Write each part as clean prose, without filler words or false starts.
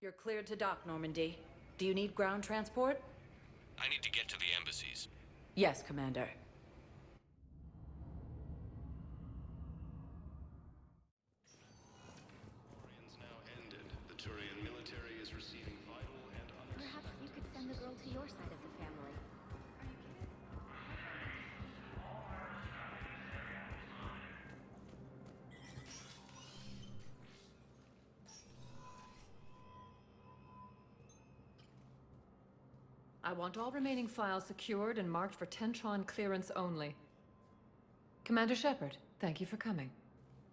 You're cleared to dock, Normandy. Do you need ground transport? I need to get to the embassies. Yes, Commander. Now ended. The Turian military is receiving vital and Perhaps you could send the girl to your side of the family. I want all remaining files secured and marked for Tentron clearance only. Commander Shepard, thank you for coming.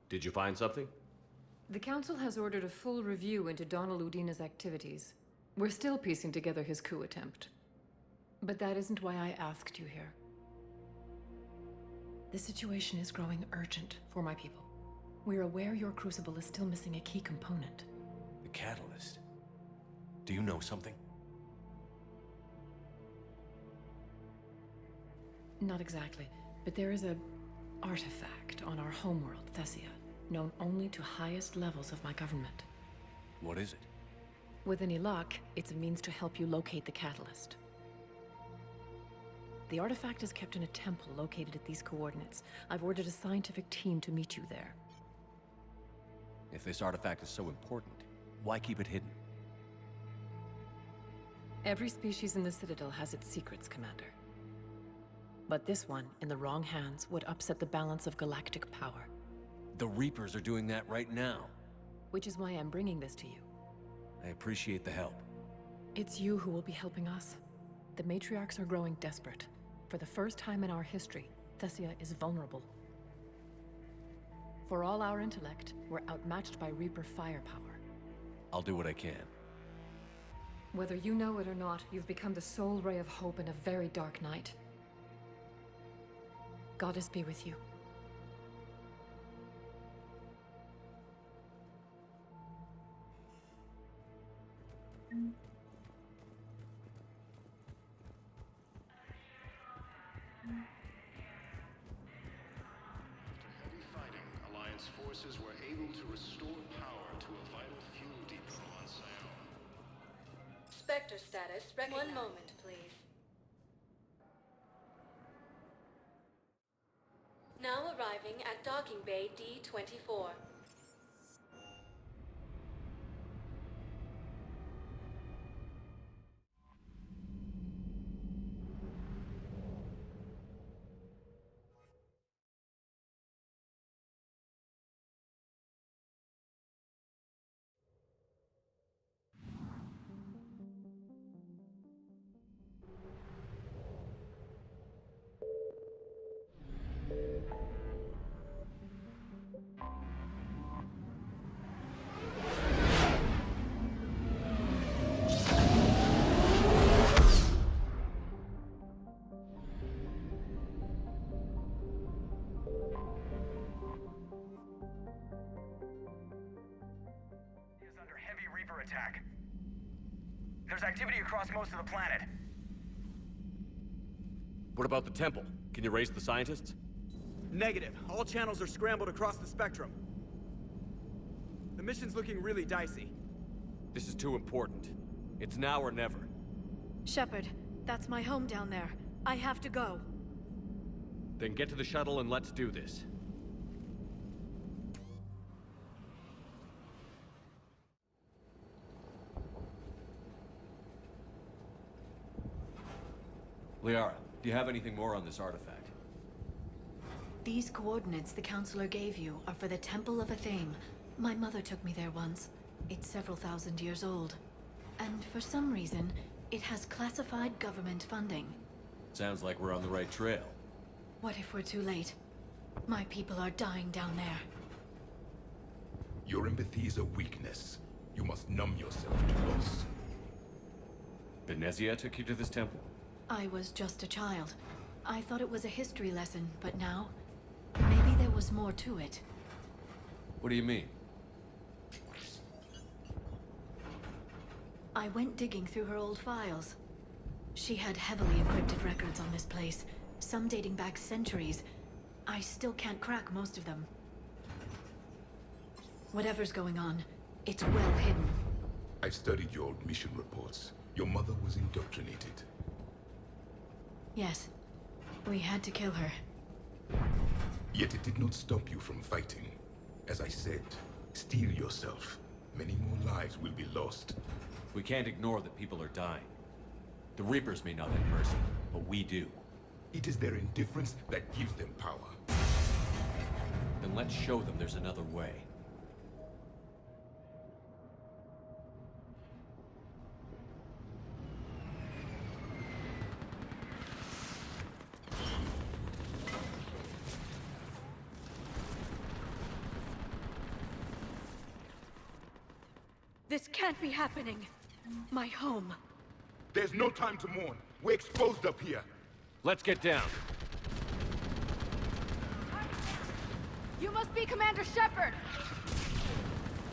Did you find something? The Council has ordered a full review into Donald Udina's activities. We're still piecing together his coup attempt. But that isn't why I asked you here. The situation is growing urgent for my people. We're aware your crucible is still missing a key component. The catalyst. Do you know something? Not exactly, but there is a artifact on our homeworld, Thessia, known only to highest levels of my government. What is it? With any luck, it's a means to help you locate the catalyst. The artifact is kept in a temple located at these coordinates. I've ordered a scientific team to meet you there. If this artifact is so important, why keep it hidden? Every species in the Citadel has its secrets, Commander. But this one, in the wrong hands, would upset the balance of galactic power. The Reapers are doing that right now. Which is why I'm bringing this to you. I appreciate the help. It's you who will be helping us. The matriarchs are growing desperate. For the first time in our history, Thessia is vulnerable. For all our intellect, we're outmatched by Reaper firepower. I'll do what I can. Whether you know it or not, you've become the sole ray of hope in a very dark night. Goddess be with you. heavy fighting. Alliance forces were able to restore power to a vital fuel depot on Sion. Spectre status. One moment, please. Now arriving at docking bay D-24. Is under heavy Reaper attack. There's activity across most of the planet. What about the temple? Can you raise the scientists? Negative. All channels are scrambled across the spectrum. The mission's looking really dicey. This is too important. It's now or never. Shepard, that's my home down there. I have to go. Then get to the shuttle and let's do this. Liara, do you have anything more on this artifact? These coordinates the Counselor gave you are for the Temple of Athame. My mother took me there once. It's several thousand years old. And for some reason, it has classified government funding. Sounds like we're on the right trail. What if we're too late? My people are dying down there. Your empathy is a weakness. You must numb yourself to loss. Thessia took you to this temple? I was just a child. I thought it was a history lesson, but now, maybe there was more to it. What do you mean? I went digging through her old files. She had heavily encrypted records on this place, some dating back centuries. I still can't crack most of them. Whatever's going on, it's well hidden. I've studied your old mission reports. Your mother was indoctrinated. Yes. We had to kill her. Yet it did not stop you from fighting. As I said, steel yourself. Many more lives will be lost. We can't ignore that people are dying. The Reapers may not have mercy, but we do. It is their indifference that gives them power. Then let's show them there's another way. This can't be happening. My home. There's no time to mourn. We're exposed up here. Let's get down. You must be Commander Shepard!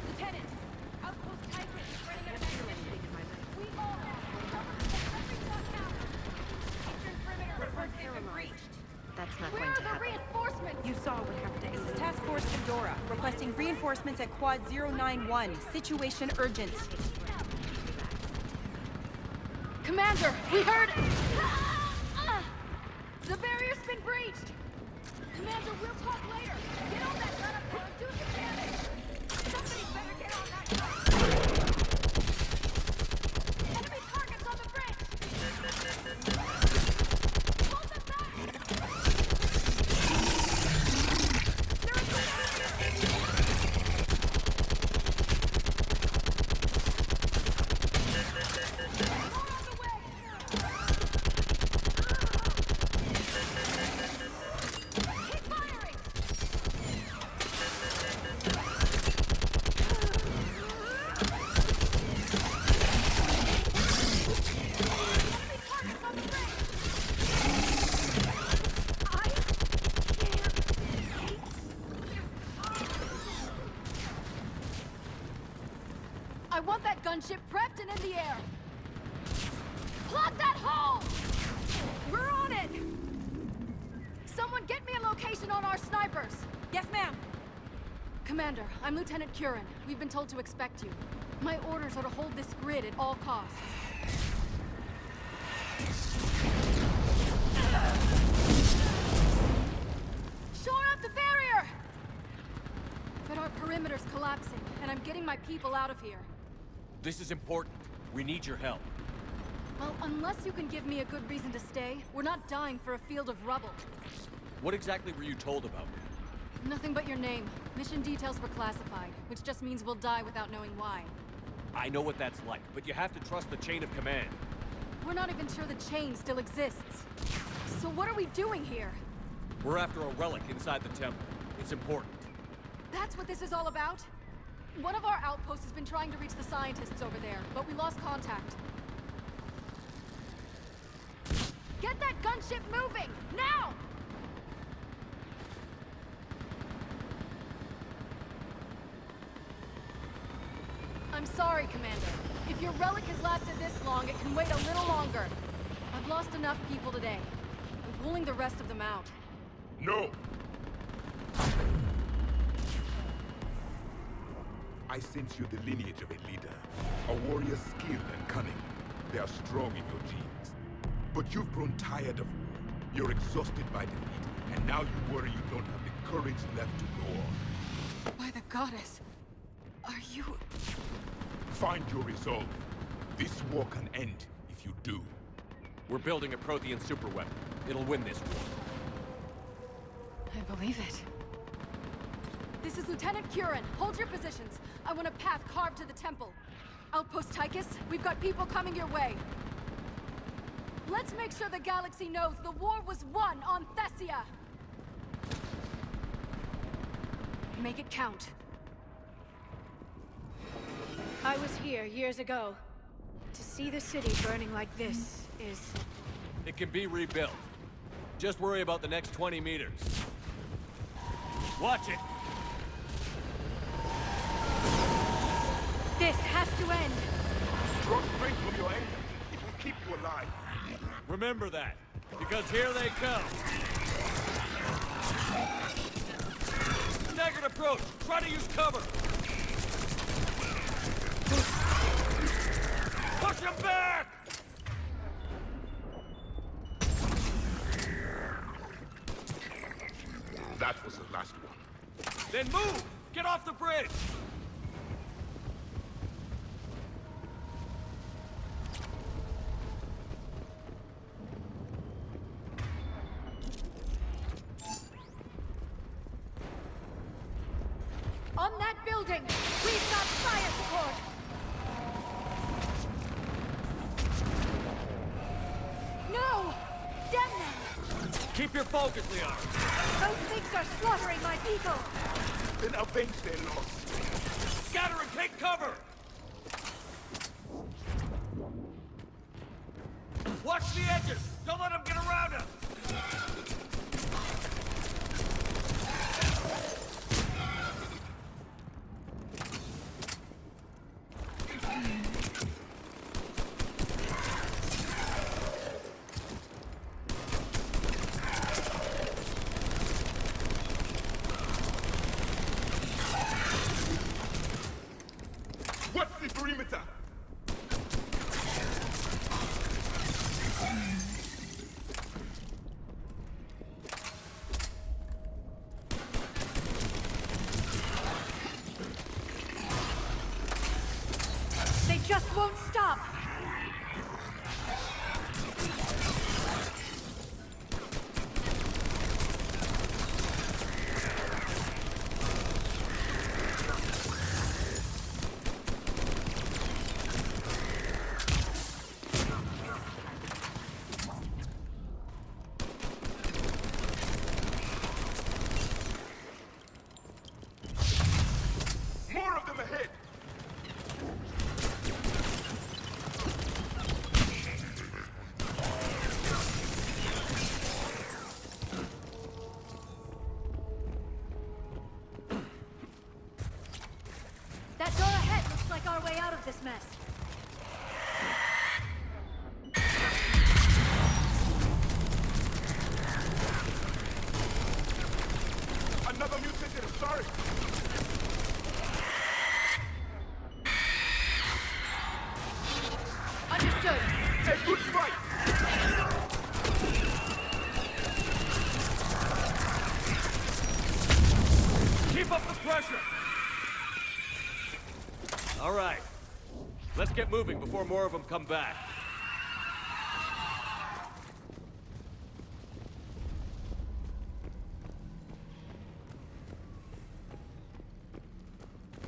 Lieutenant, Outpost Tiger is running out of ammunition. We all have. Every shot counts. Eastern perimeter reports they've been breached. That's not Where going are to the happen. reinforcements? You saw what happened to Ace. This is Task Force Pandora, requesting reinforcements at Quad 091. Situation urgent. Commander, we heard... The barrier's been breached! Commander, we'll talk later. Get on that gun up there and do some damage! Somebody better get on that gun! Enemy targets on the bridge! Hold them back! There is a barrier! More on the way! Keep firing! Enemy targets on the bridge! I can't... I want that gunship prepped and in the air! Plug that hole! We're on it! Someone get me a location on our snipers! Yes, ma'am. Commander, I'm Lieutenant Curran. We've been told to expect you. My orders are to hold this grid at all costs. Shore up the barrier! But our perimeter's collapsing, and I'm getting my people out of here. This is important. We need your help. Well, unless you can give me a good reason to stay, we're not dying for a field of rubble. What exactly were you told about me? Nothing but your name. Mission details were classified, which just means we'll die without knowing why. I know what that's like, but you have to trust the chain of command. We're not even sure the chain still exists. So what are we doing here? We're after a relic inside the temple. It's important. That's what this is all about? One of our outposts has been trying to reach the scientists over there, but we lost contact. Get that gunship moving! Now! I'm sorry, Commander. If your relic has lasted this long, it can wait a little longer. I've lost enough people today. I'm pulling the rest of them out. No! I sense you're the lineage of a leader. A warrior's skill and cunning. They are strong in your genes. But you've grown tired of war. You're exhausted by defeat, and now you worry you don't have the courage left to go on. By the goddess, are you... Find your resolve. This war can end if you do. We're building a Prothean superweapon. It'll win this war. I believe it. This is Lieutenant Curran. Hold your positions. I want a path carved to the temple. Outpost Tychus, we've got people coming your way. Let's make sure the galaxy knows the war was won on Thessia! Make it count. I was here years ago. To see the city burning like this is... It can be rebuilt. Just worry about the next 20 meters. Watch it! This has to end! Draw strength from your anger. It will keep you alive. Remember that, because here they come! Staggered approach! Try to use cover! him back! That was the last one. Then move! Get off the bridge! On that building! We've got fire support! No! Damn them! Keep your focus, Leon! Those things are slaughtering my people! Then avenge their loss. Scatter and take cover! Watch the edges! Don't let them get around us! What's the perimeter? They just won't stop! More of them ahead! That door ahead looks like our way out of this mess. Another mutant, sorry! Understood. A good fight! Keep up the pressure! All right. Let's get moving before more of them come back.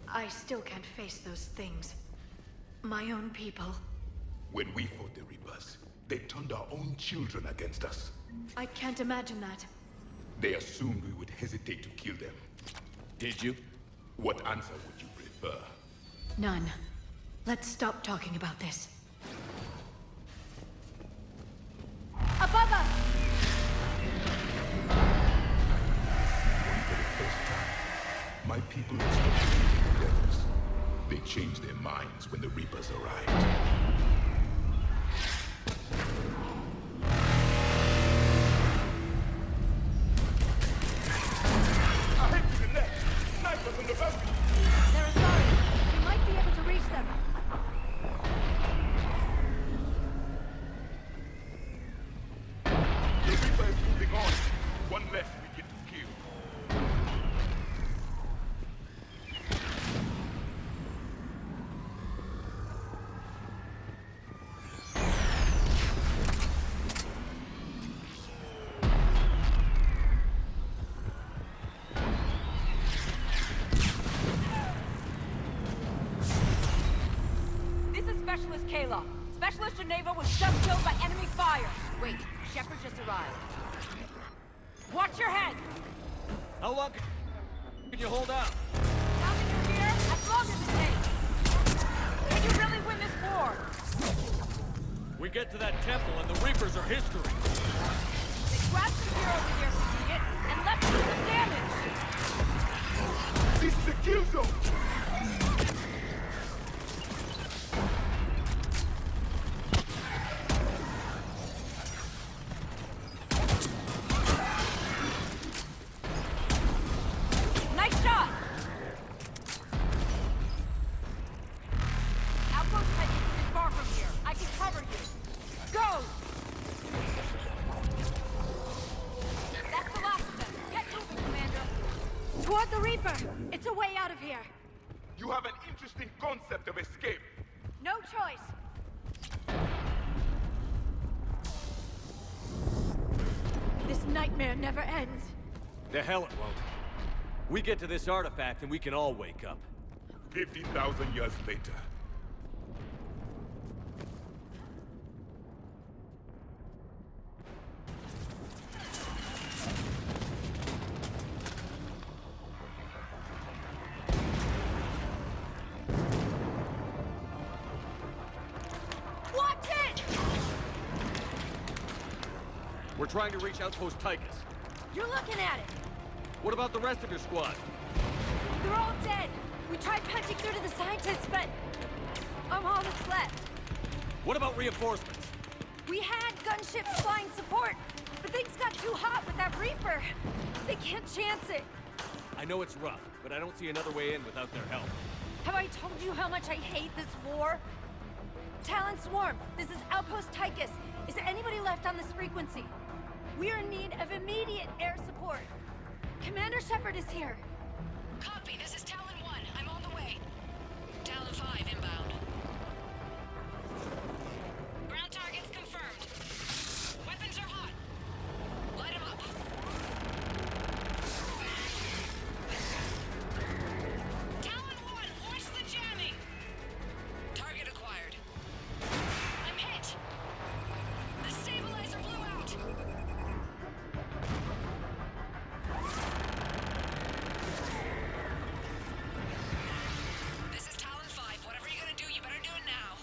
I still can't face those things. My own people. When we fought the Reapers, they turned our own children against us. I can't imagine that. They assumed we would hesitate to kill them. Did you? What answer would you prefer? None. Let's stop talking about this. Above us! For the first time, my people stopped believing the devils. They changed their minds when the Reapers arrived. Ahead to the left! Snipers on the balcony! They're sorry. We might be able to reach them. The Reaper is moving on. One less we get to kill. This is Specialist Kayla. Specialist Geneva was just killed by enemy fire. Wait, Shepard just arrived. Watch your head! How long can you hold out? Now that you're here, as long as it takes. Can you really win this war? We get to that temple and the Reapers are history. They grabbed some heroes in here, idiot, and left us some damage. This is a kill zone! Nice shot! Outpost Hedges isn't far from here. I It's a way out of here. You have an interesting concept of escape. No choice. This nightmare never ends. The hell it won't. We get to this artifact and we can all wake up. 50,000 years later. Watch it! We're trying to reach Outpost Tychus. You're looking at it. What about the rest of your squad? They're all dead. We tried punching through to the scientists, but I'm all that's left. What about reinforcements? We had gunships flying support, but things got too hot with that Reaper. They can't chance it. I know it's rough, but I don't see another way in without their help. Have I told you how much I hate this war? Talon Swarm, this is Outpost Tychus. Is anybody left on this frequency? We're in need of immediate air support. Commander Shepard is here. Copy, this is Talon 1. I'm on the way. Talon 5 inbound. Ground targets confirmed. Weapons are hot. Light them up. Talon 1, watch the jamming. Target acquired. I'm hit. The stabilizer blew out. This is Talon 5. Whatever you're gonna do, you better do it now.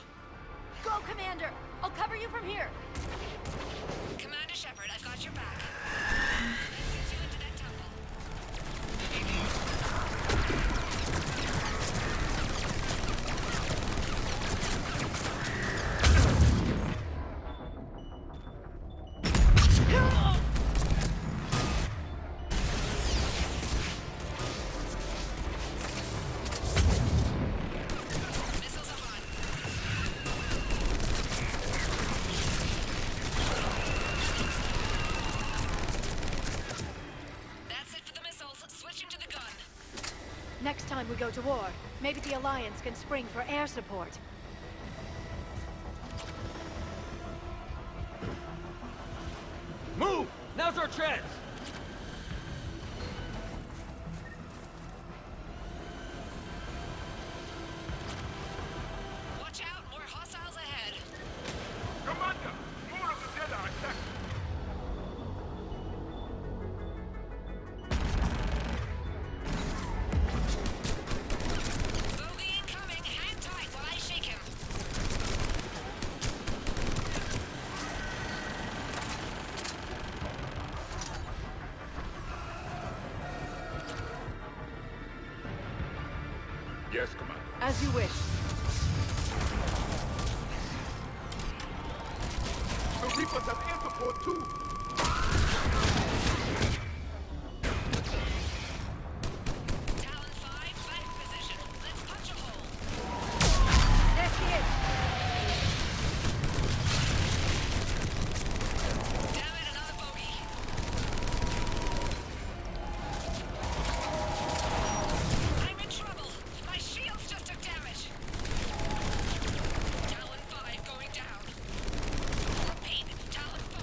Go, Commander! I'll cover you from here. Commander Shepard, I've got your back. Let's get you into that temple. Missiles are hot. That's it for the missiles. Switching to the gun. Next time we go to war, maybe the Alliance can spring for air support. Move! Now's our chance! Watch out, more hostiles ahead. Commander, more of the Dead are attacking. Bogey incoming. Hang tight while I shake him. Yes, Commander. As you wish. The Reapers have air support too. Talon 5, back position. Let's punch a hole. There she is. Damn it, another bogey. I'm in trouble. My shields just took damage. Talon 5 going down. Repeat, Talon 5.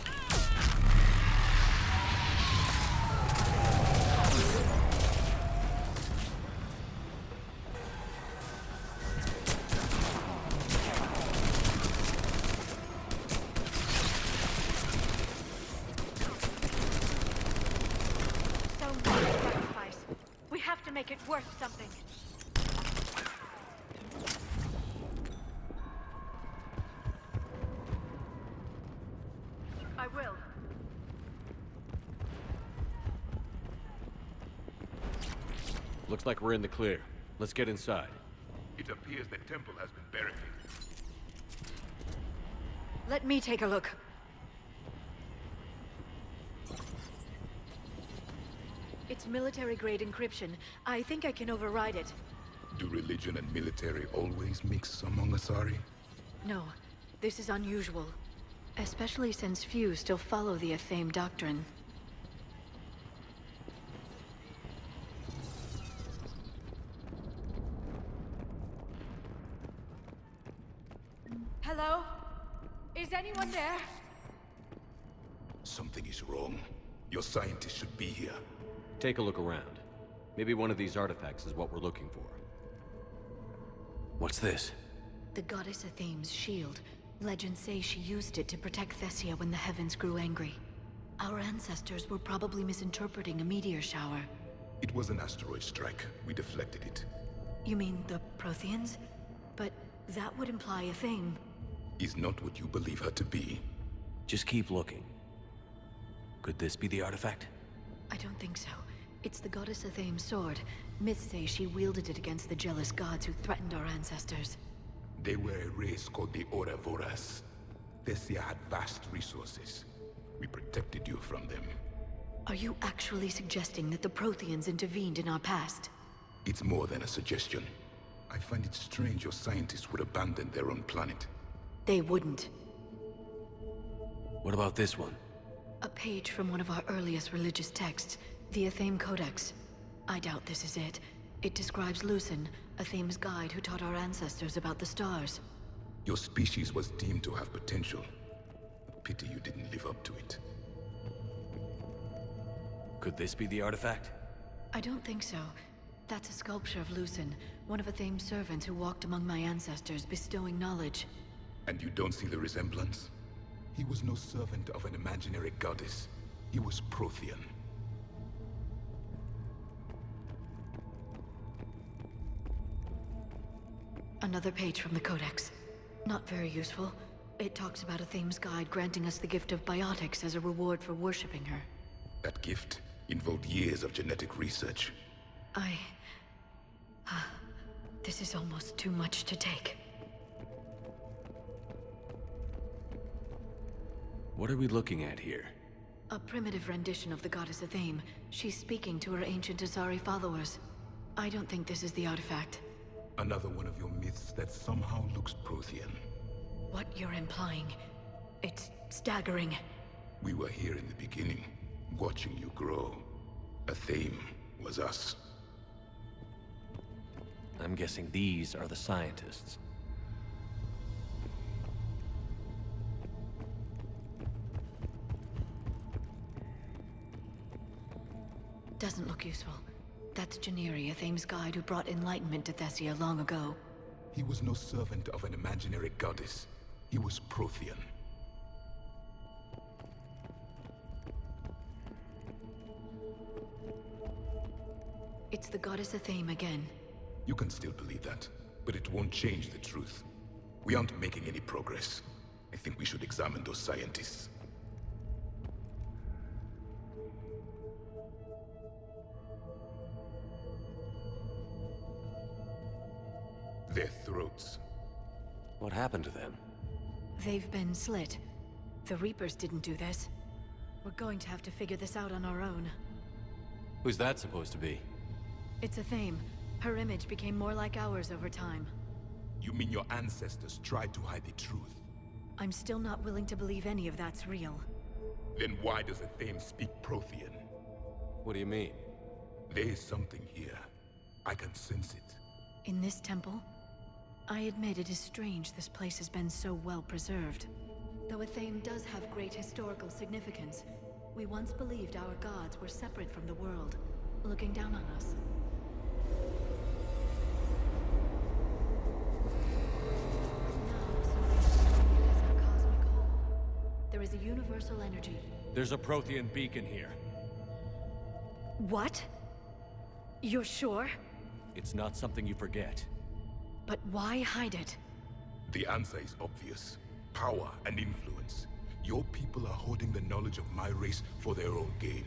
So much sacrifice. We have to make it worth something. I will. Looks like we're in the clear. Let's get inside. It appears the temple has been barricaded. Let me take a look. It's military-grade encryption. I think I can override it. Do religion and military always mix among Asari? No, this is unusual. Especially since few still follow the Athame doctrine. Hello? Is anyone there? Something is wrong. Your scientists should be here. Take a look around. Maybe one of these artifacts is what we're looking for. What's this? The goddess Athene's shield. Legends say she used it to protect Thessia when the heavens grew angry. Our ancestors were probably misinterpreting a meteor shower. It was an asteroid strike. We deflected it. You mean the Protheans? But that would imply Athene. Is not what you believe her to be. Just keep looking. Could this be the artifact? I don't think so. It's the goddess Athene's sword. Myths say she wielded it against the jealous gods who threatened our ancestors. They were a race called the Ouroboros. Thessia had vast resources. We protected you from them. Are you actually suggesting that the Protheans intervened in our past? It's more than a suggestion. I find it strange your scientists would abandon their own planet. They wouldn't. What about this one? A page from one of our earliest religious texts, the Athame Codex. I doubt this is it. It describes Lucen, Athame's guide who taught our ancestors about the stars. Your species was deemed to have potential. A pity you didn't live up to it. Could this be the artifact? I don't think so. That's a sculpture of Lucen, one of Athame's servants who walked among my ancestors, bestowing knowledge. And you don't see the resemblance? He was no servant of an imaginary goddess. He was Prothean. Another page from the Codex. Not very useful. It talks about Athame's guide granting us the gift of biotics as a reward for worshipping her. That gift involved years of genetic research. This is almost too much to take. What are we looking at here? A primitive rendition of the goddess Athame. She's speaking to her ancient Asari followers. I don't think this is the artifact. Another one of your myths that somehow looks Prothean. What you're implying, it's staggering. We were here in the beginning, watching you grow. Athame was us. I'm guessing these are the scientists. Doesn't look useful. That's Janiri, Athame's guide who brought enlightenment to Thessia long ago. He was no servant of an imaginary goddess. He was Prothean. It's the goddess Athame again. You can still believe that, but it won't change the truth. We aren't making any progress. I think we should examine those scientists. Their throats. What happened to them? They've been slit. The Reapers didn't do this. We're going to have to figure this out on our own. Who's that supposed to be? It's Athame. Her image became more like ours over time. You mean your ancestors tried to hide the truth? I'm still not willing to believe any of that's real. Then why does Athame speak Prothean? What do you mean? There is something here. I can sense it. In this temple? I admit it is strange this place has been so well preserved. Though Athame does have great historical significance, we once believed our gods were separate from the world, looking down on us. There is a universal energy. There's a Prothean beacon here. What? You're sure? It's not something you forget. But why hide it? The answer is obvious. Power and influence. Your people are holding the knowledge of my race for their own gain.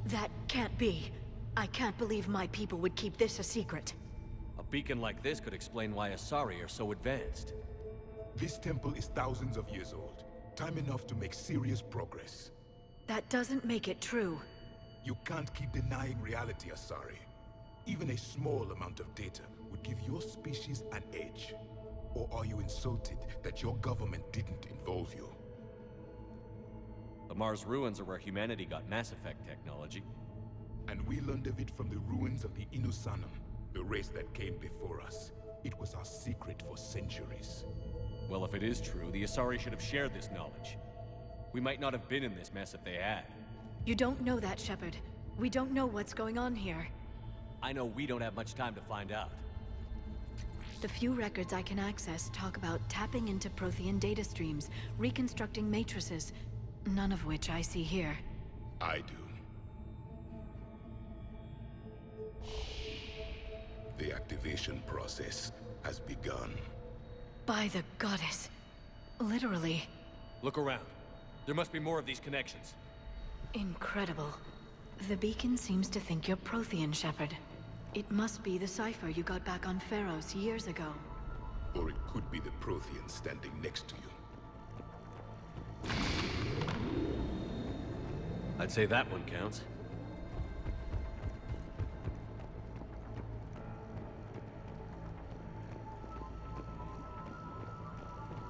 That can't be. I can't believe my people would keep this a secret. A beacon like this could explain why Asari are so advanced. This temple is thousands of years old. Time enough to make serious progress. That doesn't make it true. You can't keep denying reality, Asari. Even a small amount of data would give your species an edge. Or are you insulted that your government didn't involve you? The Mars ruins are where humanity got Mass Effect technology. And we learned of it from the ruins of the Inusanum, the race that came before us. It was our secret for centuries. Well, if it is true, the Asari should have shared this knowledge. We might not have been in this mess if they had. You don't know that, Shepard. We don't know what's going on here. I know we don't have much time to find out. The few records I can access talk about tapping into Prothean data streams, reconstructing matrices, none of which I see here. I do. The activation process has begun. By the goddess. Literally. Look around. There must be more of these connections. Incredible. The beacon seems to think you're Prothean, Shepard. It must be the cipher you got back on Pharaohs years ago. Or it could be the Prothean standing next to you. I'd say that one counts.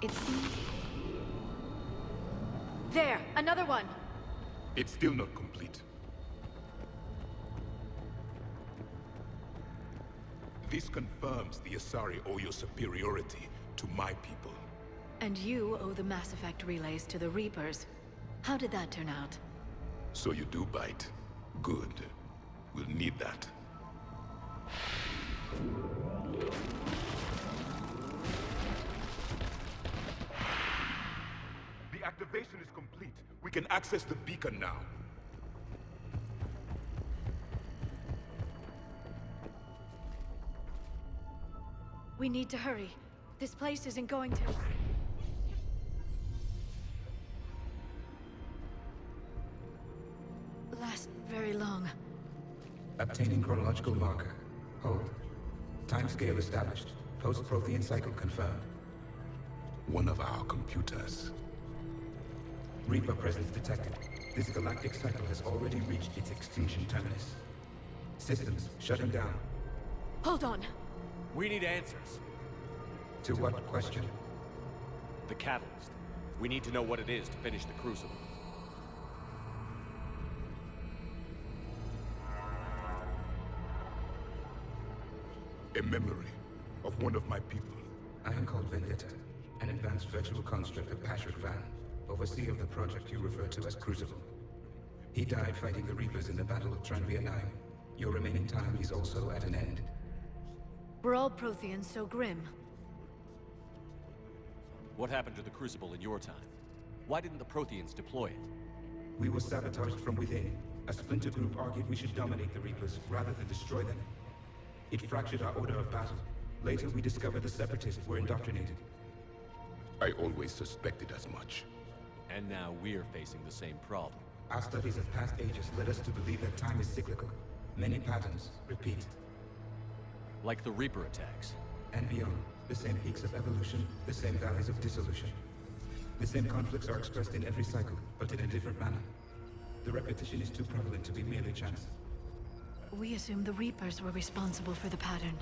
It seems... There! Another one! It's still not complete. This confirms the Asari owe your superiority to my people. And you owe the Mass Effect relays to the Reapers. How did that turn out? So you do bite. Good. We'll need that. The activation is complete. We can access the beacon now. We need to hurry. This place isn't going to... last very long. Obtaining chronological marker. Hold. Timescale established. Post-Prothean cycle confirmed. One of our computers. Reaper presence detected. This galactic cycle has already reached its extinction terminus. Systems shutting down. Hold on. We need answers. To what question? The catalyst. We need to know what it is to finish the Crucible. A memory of one of my people. I am called Vendetta, an advanced virtual construct of Patrick Van, overseer of the project you refer to as Crucible. He died fighting the Reapers in the Battle of Tranvia 9. Your remaining time is also at an end. We're all Protheans so grim. What happened to the Crucible in your time? Why didn't the Protheans deploy it? We were sabotaged from within. A splinter group argued we should dominate the Reapers rather than destroy them. It fractured our order of battle. Later, we discovered the Separatists were indoctrinated. I always suspected as much. And now we're facing the same problem. Our studies of past ages led us to believe that time is cyclical. Many patterns repeat. Like the Reaper attacks. And beyond, the same peaks of evolution, the same valleys of dissolution. The same conflicts are expressed in every cycle, but in a different manner. The repetition is too prevalent to be merely chance. We assume the Reapers were responsible for the pattern.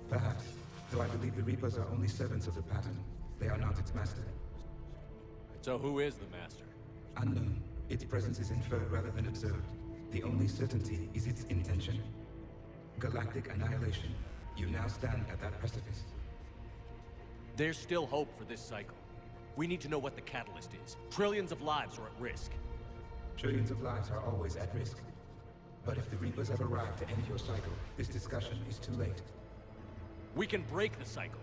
Perhaps, though I believe the Reapers are only servants of the pattern. They are not its master. So who is the master? Unknown. Its presence is inferred rather than observed. The only certainty is its intention. Galactic annihilation. You now stand at that precipice. There's still hope for this cycle. We need to know what the catalyst is. Trillions of lives are at risk. Trillions of lives are always at risk. But if the Reapers have arrived to end your cycle, this discussion is too late. We can break the cycle.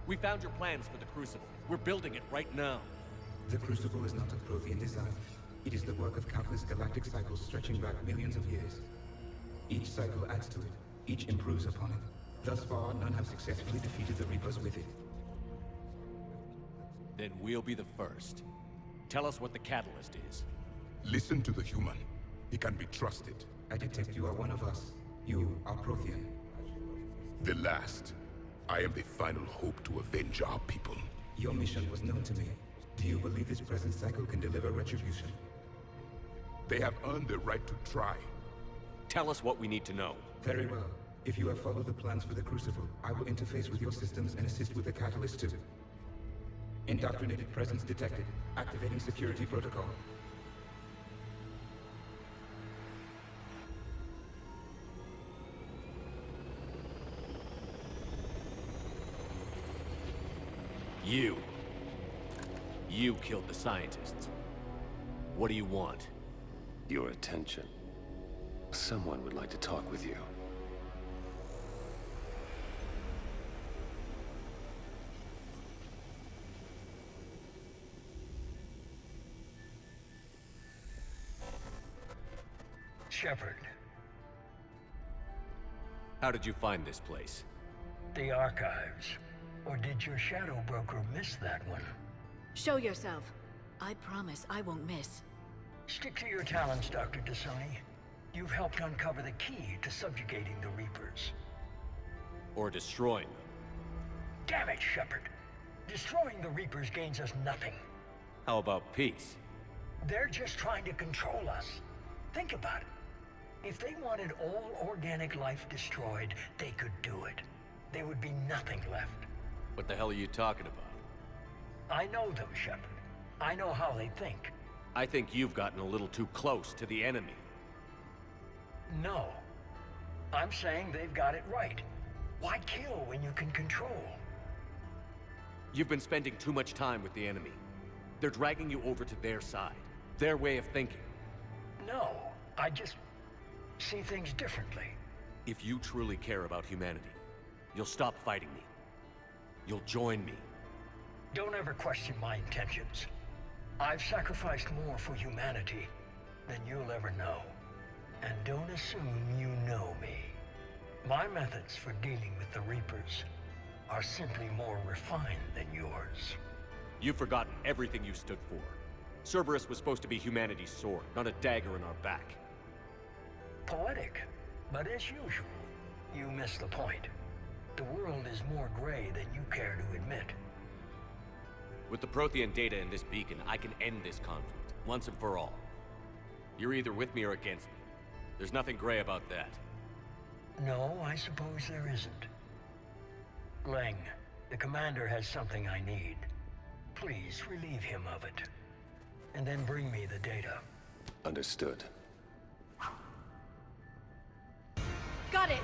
We found your plans for the Crucible. We're building it right now. The Crucible is not of Prothean design. It is the work of countless galactic cycles stretching back millions of years. Each cycle adds to it. Each improves upon it. Thus far, none have successfully defeated the Reapers with it. Then we'll be the first. Tell us what the catalyst is. Listen to the human. He can be trusted. I detect you are one of us. You are Prothean. The last. I am the final hope to avenge our people. Your mission was known to me. Do you believe this present cycle can deliver retribution? They have earned the right to try. Tell us what we need to know. Very well. If you have followed the plans for the Crucible, I will interface with your systems and assist with the catalyst too. Indoctrinated presence detected. Activating security protocol. You. You killed the scientists. What do you want? Your attention. Someone would like to talk with you. Shepard. How did you find this place? The archives. Or did your shadow broker miss that one? Show yourself. I promise I won't miss. Stick to your talents, Dr. Thessia. You've helped uncover the key to subjugating the Reapers. Or destroying them. Damn it, Shepard. Destroying the Reapers gains us nothing. How about peace? They're just trying to control us. Think about it. If they wanted all organic life destroyed, they could do it. There would be nothing left. What the hell are you talking about? I know them, Shepard. I know how they think. I think you've gotten a little too close to the enemy. No. I'm saying they've got it right. Why kill when you can control? You've been spending too much time with the enemy. They're dragging you over to their side. Their way of thinking. No, I just see things differently. If you truly care about humanity, you'll stop fighting me. You'll join me. Don't ever question my intentions. I've sacrificed more for humanity than you'll ever know. And don't assume you know me. My methods for dealing with the Reapers are simply more refined than yours. You've forgotten everything you stood for. Cerberus was supposed to be humanity's sword, not a dagger in our back. Poetic, but as usual, you miss the point. The world is more gray than you care to admit. With the Prothean data in this beacon, I can end this conflict, once and for all. You're either with me or against me. There's nothing gray about that. No, I suppose there isn't. Leng, the commander has something I need. Please relieve him of it. And then bring me the data. Understood. Got it!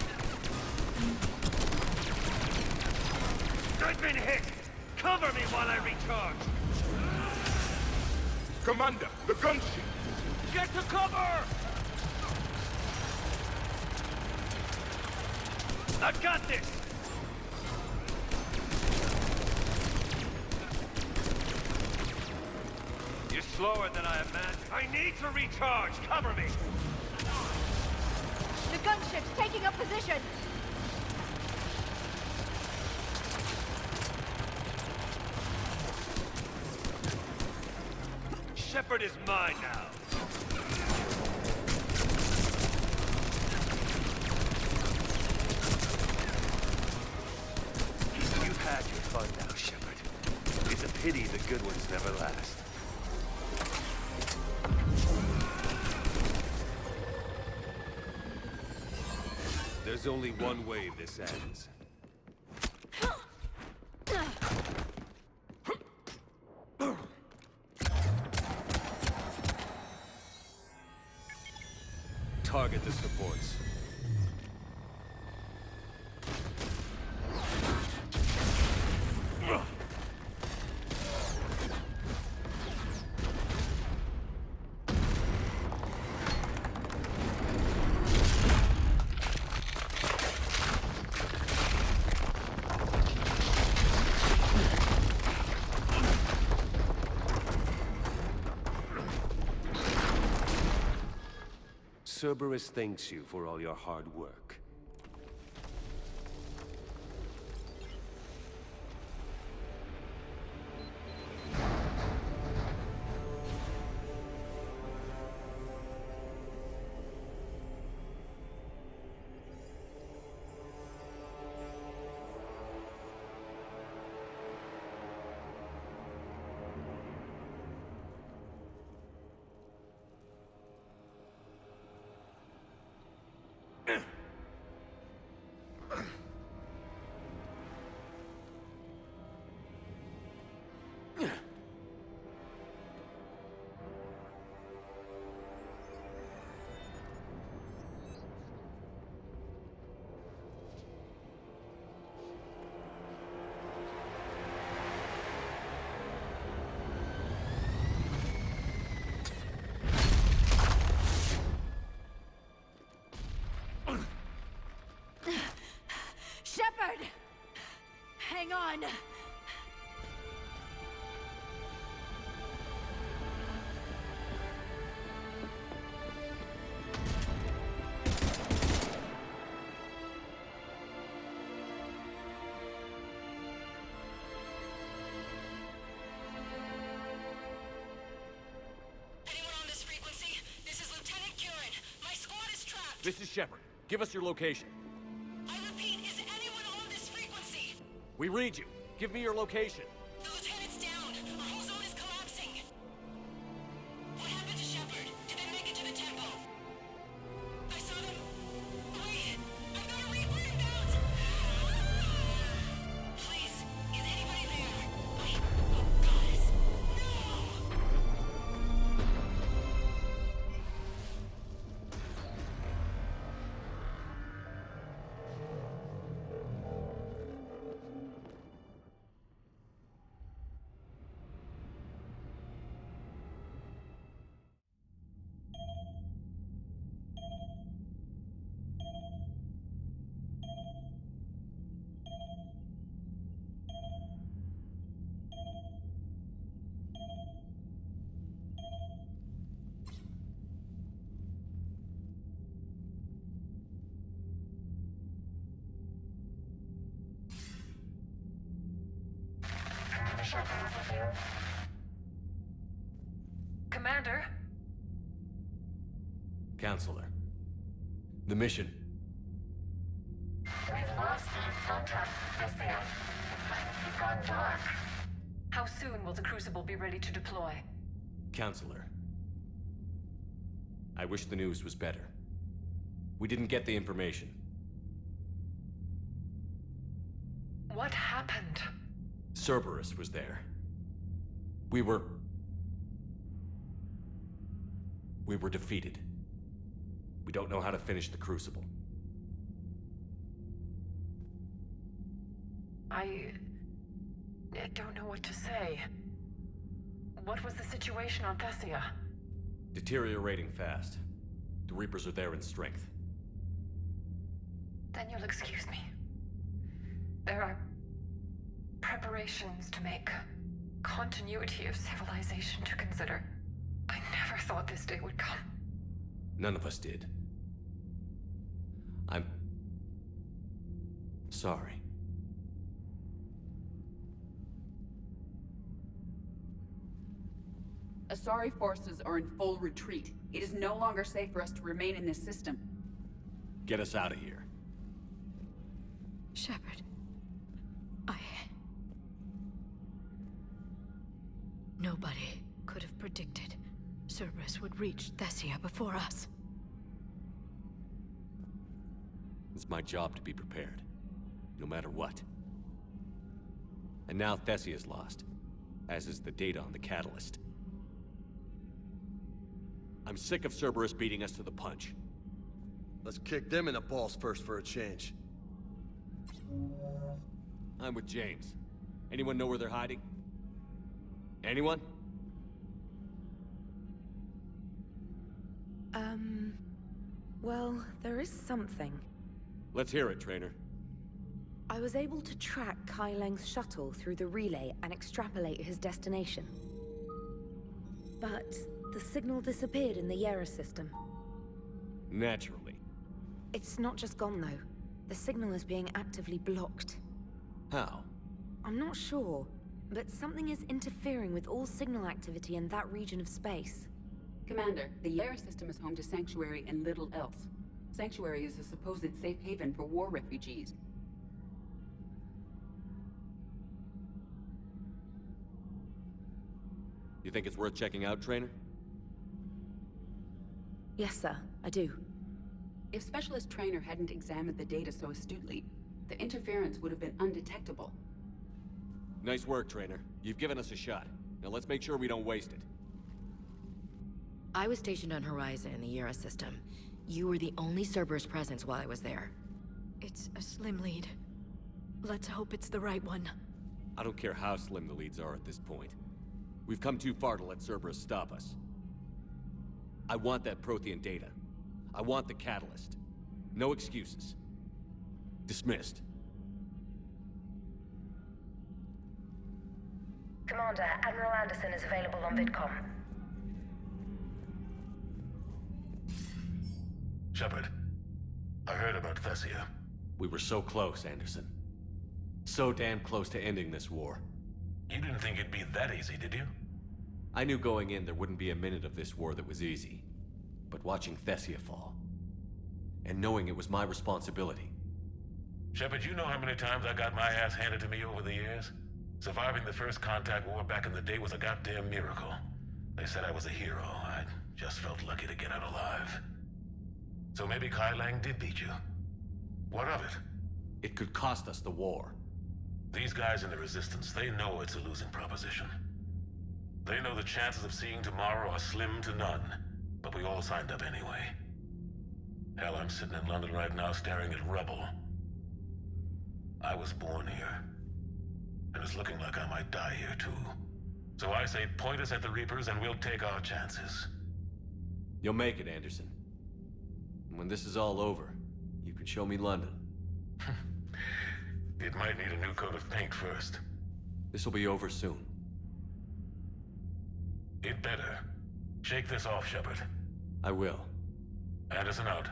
I've been hit! Cover me while I recharge! Commander, the gunship! Get to cover! I've got this! You're slower than I imagined. I need to recharge! Cover me! The gunship's taking up position! Shepard is mine now. You've had your fun now, Shepard. It's a pity the good ones never last. There's only one way this ends. Target the supports. Cerberus thanks you for all your hard work. Shepard! Hang on! This is Shepard. Give us your location. I repeat, is anyone on this frequency? We read you. Give me your location. The lieutenant's down. Our whole zone is collapsing. What happened to Shepard? Did they make it to the temple? I saw them. Wait, I've got a Reaper inbound. Please, is anybody there? Oh, goddess. No! Commander? Counselor. The mission. We've lost contact with Thessia. We've gone dark. How soon will the Crucible be ready to deploy? Counselor. I wish the news was better. We didn't get the information. What happened? Cerberus was there. We were defeated. We don't know how to finish the Crucible. I don't know what to say. What was the situation on Thessia? Deteriorating fast. The Reapers are there in strength. Then you'll excuse me. There are preparations to make, continuity of civilization to consider. I never thought this day would come. None of us did. I'm sorry. Asari forces are in full retreat. It is no longer safe for us to remain in this system. Get us out of here. Shepard. Nobody could have predicted Cerberus would reach Thessia before us. It's my job to be prepared, no matter what. And now Thessia's lost, as is the data on the catalyst. I'm sick of Cerberus beating us to the punch. Let's kick them in the balls first for a change. I'm with James. Anyone know where they're hiding? Anyone? Well, there is something. Let's hear it, Trainer. I was able to track Kai Leng's shuttle through the relay and extrapolate his destination. But the signal disappeared in the Yera system. Naturally. It's not just gone, though. The signal is being actively blocked. How? I'm not sure, but something is interfering with all signal activity in that region of space. Commander, the Yera system is home to Sanctuary and little else. Sanctuary is a supposed safe haven for war refugees. You think it's worth checking out, Trainer? Yes, sir, I do. If Specialist Trainer hadn't examined the data so astutely, the interference would have been undetectable. Nice work, Trainer. You've given us a shot. Now let's make sure we don't waste it. I was stationed on Horizon in the Yera system. You were the only Cerberus presence while I was there. It's a slim lead. Let's hope it's the right one. I don't care how slim the leads are at this point. We've come too far to let Cerberus stop us. I want that Prothean data. I want the catalyst. No excuses. Dismissed. Commander, Admiral Anderson is available on VidCom. Shepard, I heard about Thessia. We were so close, Anderson. So damn close to ending this war. You didn't think it'd be that easy, did you? I knew going in there wouldn't be a minute of this war that was easy. But watching Thessia fall, and knowing it was my responsibility. Shepard, you know how many times I got my ass handed to me over the years? Surviving the first contact war back in the day was a goddamn miracle. They said I was a hero. I just felt lucky to get out alive. So maybe Kai Lang did beat you. What of it? It could cost us the war. These guys in the Resistance, they know it's a losing proposition. They know the chances of seeing tomorrow are slim to none, but we all signed up anyway. Hell, I'm sitting in London right now staring at rubble. I was born here, and it's looking like I might die here too. So I say point us at the Reapers and we'll take our chances. You'll make it, Anderson. And when this is all over, you can show me London. It might need a new coat of paint first. This will be over soon. It better. Shake this off, Shepard. I will. Anderson out.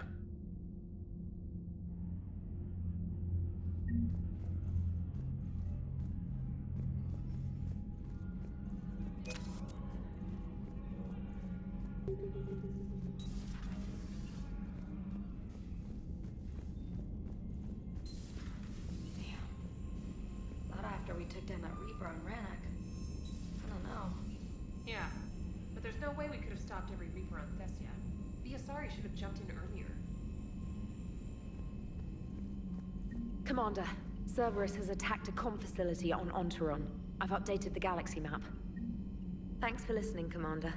Not after we took down that Reaper on Rannoch. I don't know. Yeah, but there's no way we could have stopped every Reaper on Thessia. The Asari should have jumped in earlier. Commander, Cerberus has attacked a comm facility on Ontaron. I've updated the galaxy map. Thanks for listening, Commander.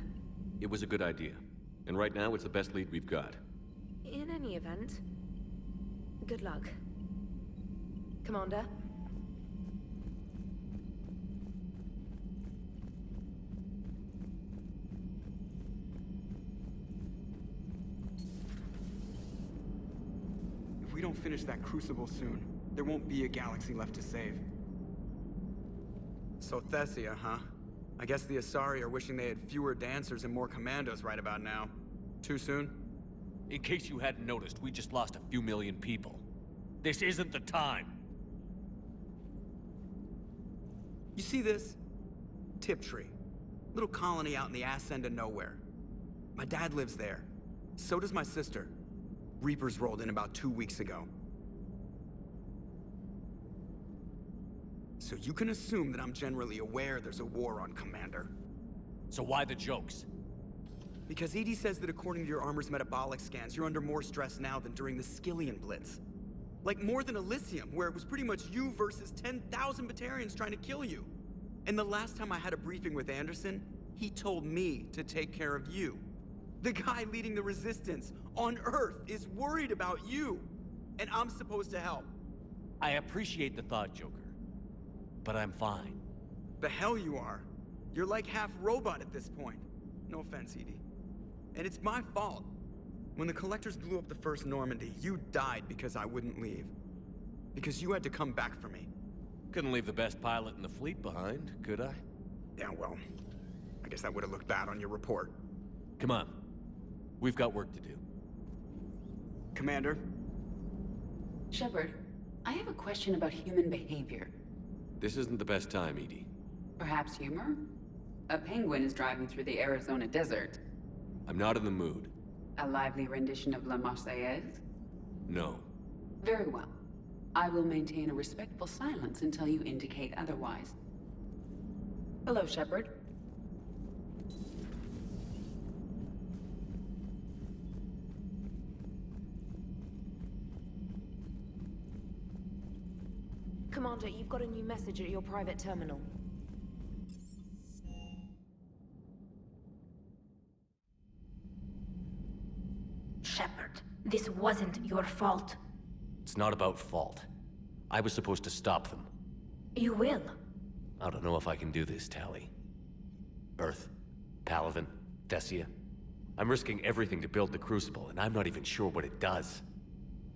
It was a good idea. And right now, it's the best lead we've got. In any event, good luck. Commander? If we don't finish that Crucible soon, there won't be a galaxy left to save. So Thessia, huh? I guess the Asari are wishing they had fewer dancers and more commandos right about now. Too soon? In case you hadn't noticed, we just lost a few million people. This isn't the time. You see this? Tiptree. Little colony out in the ass end of nowhere. My dad lives there. So does my sister. Reapers rolled in about 2 weeks ago. So you can assume that I'm generally aware there's a war on, Commander. So why the jokes? Because EDI says that according to your armor's metabolic scans, you're under more stress now than during the Skillian Blitz. Like more than Elysium, where it was pretty much you versus 10,000 Batarians trying to kill you. And the last time I had a briefing with Anderson, he told me to take care of you. The guy leading the Resistance on Earth is worried about you, and I'm supposed to help. I appreciate the thought, Joker. But I'm fine. The hell you are. You're like half robot at this point. No offense, EDI. And it's my fault. When the Collectors blew up the first Normandy, you died because I wouldn't leave. Because you had to come back for me. Couldn't leave the best pilot in the fleet behind, could I? Yeah, well, I guess that would have looked bad on your report. Come on. We've got work to do. Commander? Shepard, I have a question about human behavior. This isn't the best time, EDI. Perhaps humor? A penguin is driving through the Arizona desert. I'm not in the mood. A lively rendition of La Marseillaise? No. Very well. I will maintain a respectful silence until you indicate otherwise. Hello, Shepard. Commander, you've got a new message at your private terminal. Shepard, this wasn't your fault. It's not about fault. I was supposed to stop them. You will. I don't know if I can do this, Tali. Earth, Paladin, Thessia. I'm risking everything to build the Crucible, and I'm not even sure what it does.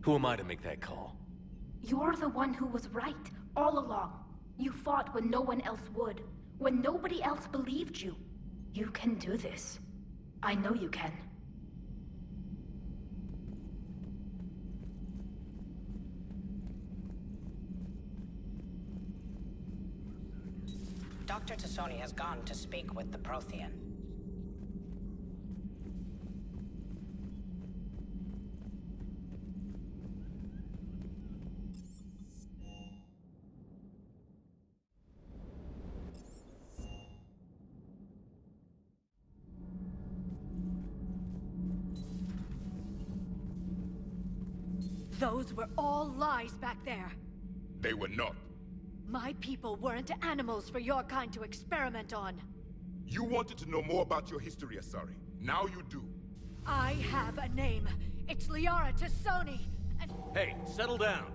Who am I to make that call? You're the one who was right, all along. You fought when no one else would. when nobody else believed you. You can do this. I know you can. Dr. Tassoni has gone to speak with the Prothean. Those were all lies back there. They were not. My people weren't animals for your kind to experiment on. You wanted to know more about your history, Asari. Now you do. I have a name. It's Liara Tassoni, and Hey, settle down.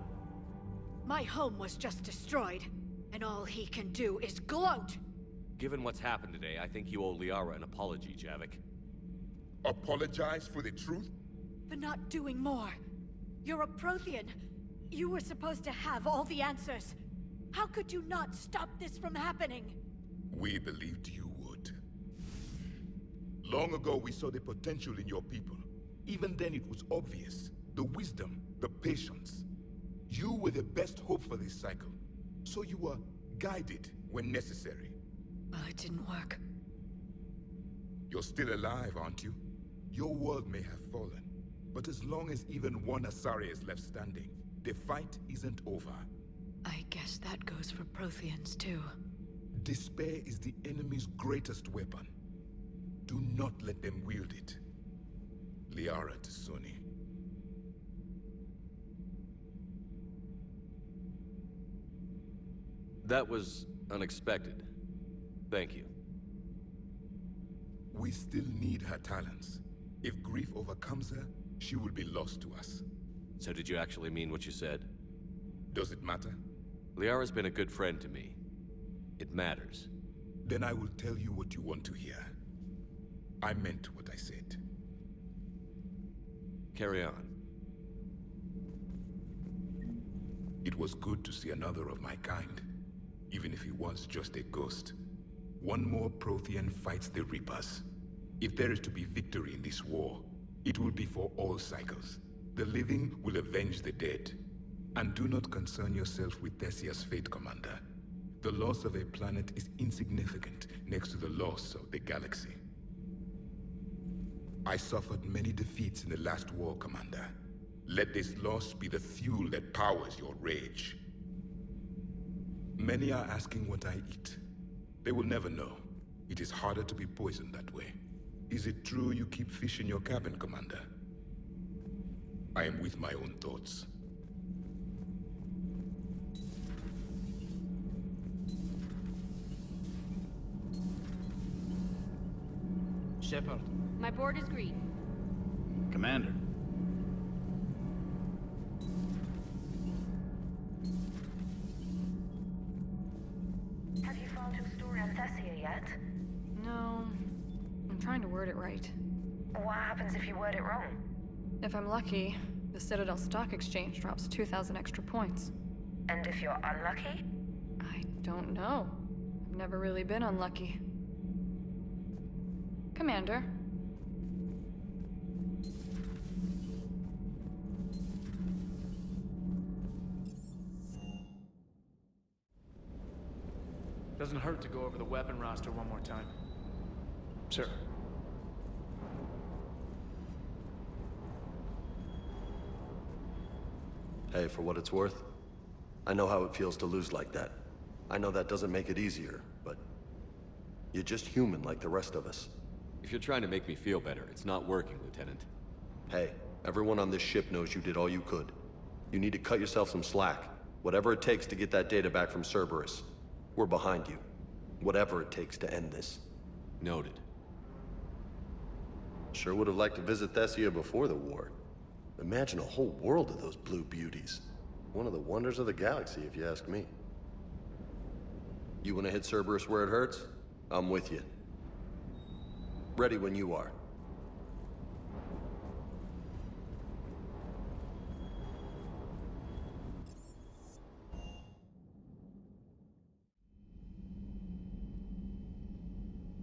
my home was just destroyed, and all he can do is gloat. Given what's happened today, I think you owe Liara an apology, Javik. Apologize for the truth? For not doing more. You're a Prothean. You were supposed to have all the answers. How could you not stop this from happening? We believed you would. Long ago, we saw the potential in your people. Even then, it was obvious. The wisdom, the patience. You were the best hope for this cycle. So you were guided when necessary. Well, it didn't work. You're still alive, aren't you? Your world may have fallen, but as long as even one Asari is left standing, the fight isn't over. I guess that goes for Protheans, too. Despair is the enemy's greatest weapon. Do not let them wield it. Liara Tassoni. That was unexpected. Thank you. We still need her talents. If grief overcomes her, she will be lost to us. So did you actually mean what you said? Does it matter? Liara's been a good friend to me. It matters. Then I will tell you what you want to hear. I meant what I said. Carry on. It was good to see another of my kind, even if he was just a ghost. One more Prothean fights the Reapers. If there is to be victory in this war, it will be for all cycles. The living will avenge the dead. And do not concern yourself with Thessia's fate, Commander. The loss of a planet is insignificant next to the loss of the galaxy. I suffered many defeats in the last war, Commander. Let this loss be the fuel that powers your rage. Many are asking what I eat. They will never know. It is harder to be poisoned that way. Is it true you keep fish in your cabin, Commander? I am with my own thoughts. Shepard. My board is green. Commander. Have you found your story on Thessia yet? No. I'm trying to word it right. What happens if you word it wrong? If I'm lucky, the Citadel Stock Exchange drops 2,000 extra points. And if you're unlucky? I don't know. I've never really been unlucky. Commander. Doesn't hurt to go over the weapon roster one more time. Sir. Hey, for what it's worth, I know how it feels to lose like that. I know that doesn't make it easier, but you're just human like the rest of us. If you're trying to make me feel better, it's not working, Lieutenant. Hey, everyone on this ship knows you did all you could. You need to cut yourself some slack. Whatever it takes to get that data back from Cerberus. We're behind you. Whatever it takes to end this. Noted. Sure would have liked to visit Thessia before the war. Imagine a whole world of those blue beauties. One of the wonders of the galaxy, if you ask me. You want to hit Cerberus where it hurts? I'm with you. Ready when you are.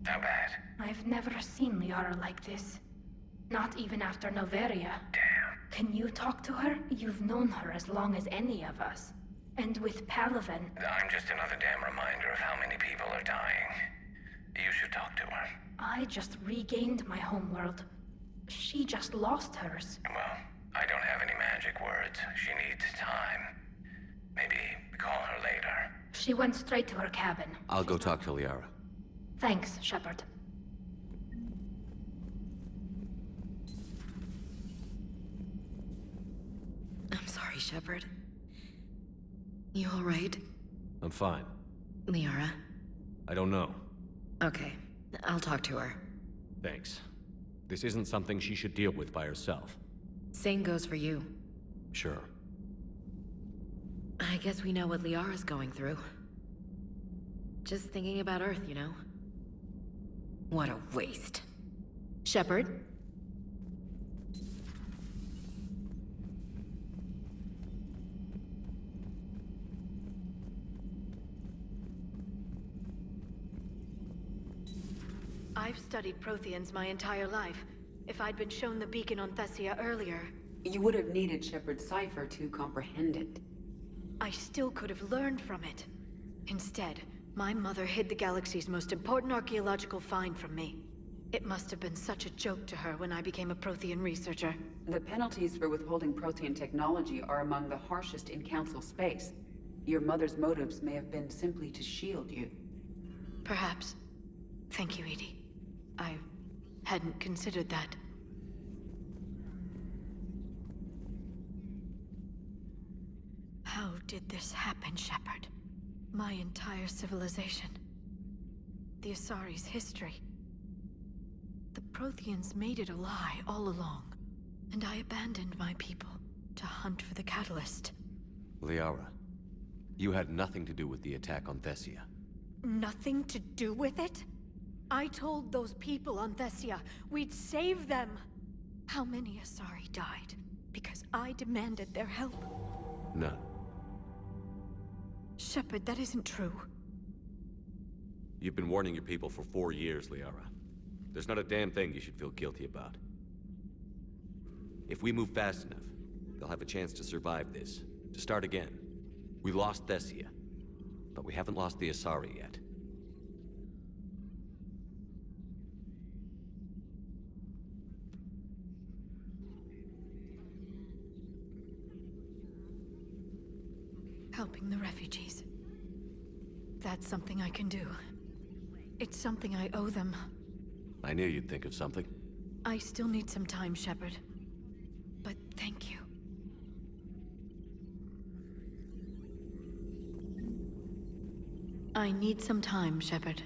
How bad? I've never seen Liara like this. Not even after Noveria. Damn. Can you talk to her? You've known her as long as any of us. And with Palaven... I'm just another damn reminder of how many people are dying. You should talk to her. I just regained my homeworld. She just lost hers. Well, I don't have any magic words. She needs time. Maybe call her later. She went straight to her cabin. I'll go talk to Liara. Thanks, Shepard. I'm sorry, Shepard. You alright? I'm fine. Liara? I don't know. Okay, I'll talk to her. Thanks. This isn't something she should deal with by herself. Same goes for you. Sure. I guess we know what Liara's going through. Just thinking about Earth, you know? What a waste. Shepard? I've studied Protheans my entire life. If I'd been shown the beacon on Thessia earlier... You would have needed Shepard's cipher to comprehend it. I still could have learned from it. Instead, my mother hid the galaxy's most important archaeological find from me. It must have been such a joke to her when I became a Prothean researcher. The penalties for withholding Prothean technology are among the harshest in Council space. Your mother's motives may have been simply to shield you. Perhaps. Thank you, Edie. I hadn't considered that. How did this happen, Shepard? My entire civilization. The Asari's history. The Protheans made it a lie all along, and I abandoned my people to hunt for the catalyst. Liara, you had nothing to do with the attack on Thessia. Nothing to do with it? I told those people on Thessia we'd save them. How many Asari died because I demanded their help? None. Shepard, that isn't true. You've been warning your people for 4 years, Liara. There's not a damn thing you should feel guilty about. If we move fast enough, they'll have a chance to survive this, to start again. We lost Thessia, but we haven't lost the Asari yet. Helping the refugees. That's something I can do. It's something I owe them. I knew you'd think of something. I still need some time, Shepard. But thank you. I need some time, Shepard.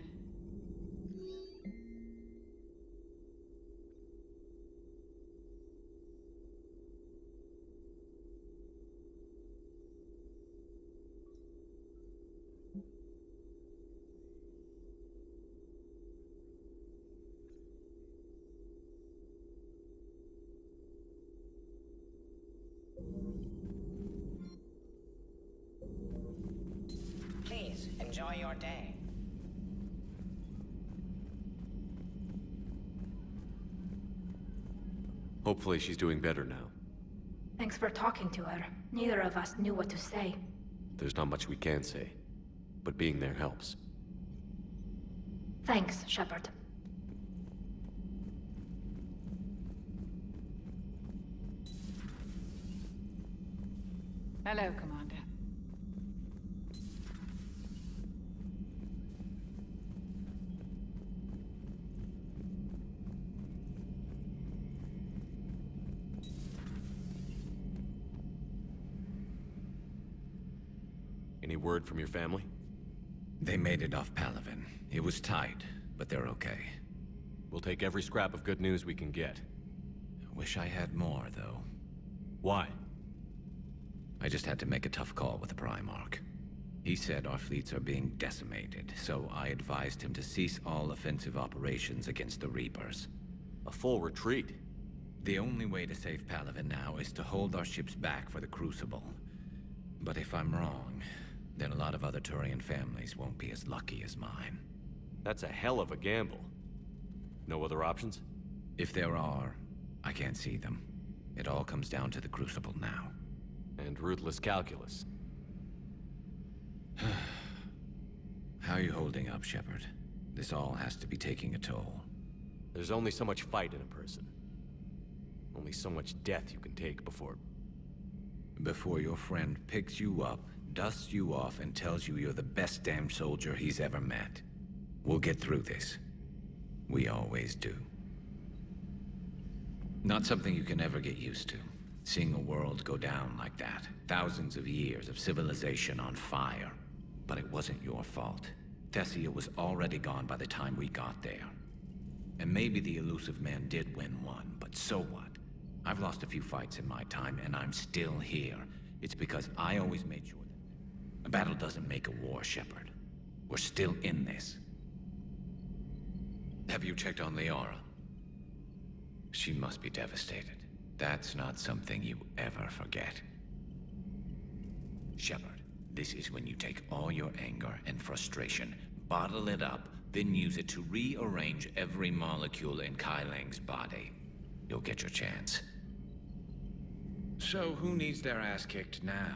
Please, enjoy your day. Hopefully she's doing better now. Thanks for talking to her. Neither of us knew what to say. There's not much we can say, but being there helps. Thanks, Shepard. Hello, Commander. Any word from your family? They made it off Palaven. It was tight, but they're okay. We'll take every scrap of good news we can get. Wish I had more, though. Why? I just had to make a tough call with the Primarch. He said our fleets are being decimated, so I advised him to cease all offensive operations against the Reapers. A full retreat? The only way to save Palaven now is to hold our ships back for the Crucible. But if I'm wrong, then a lot of other Turian families won't be as lucky as mine. That's a hell of a gamble. No other options? If there are, I can't see them. It all comes down to the Crucible now. And ruthless calculus. How are you holding up, Shepard? This all has to be taking a toll. There's only so much fight in a person. Only so much death you can take before... Before your friend picks you up, dusts you off, and tells you you're the best damn soldier he's ever met. We'll get through this. We always do. Not something you can ever get used to. Seeing a world go down like that. Thousands of years of civilization on fire. But it wasn't your fault. Thessia was already gone by the time we got there. And maybe the elusive man did win one, but so what? I've lost a few fights in my time, and I'm still here. It's because I always made sure that... A battle doesn't make a war, Shepard. We're still in this. Have you checked on Liara? She must be devastated. That's not something you ever forget. Shepard, this is when you take all your anger and frustration, bottle it up, then use it to rearrange every molecule in Kai Lang's body. You'll get your chance. So who needs their ass kicked now?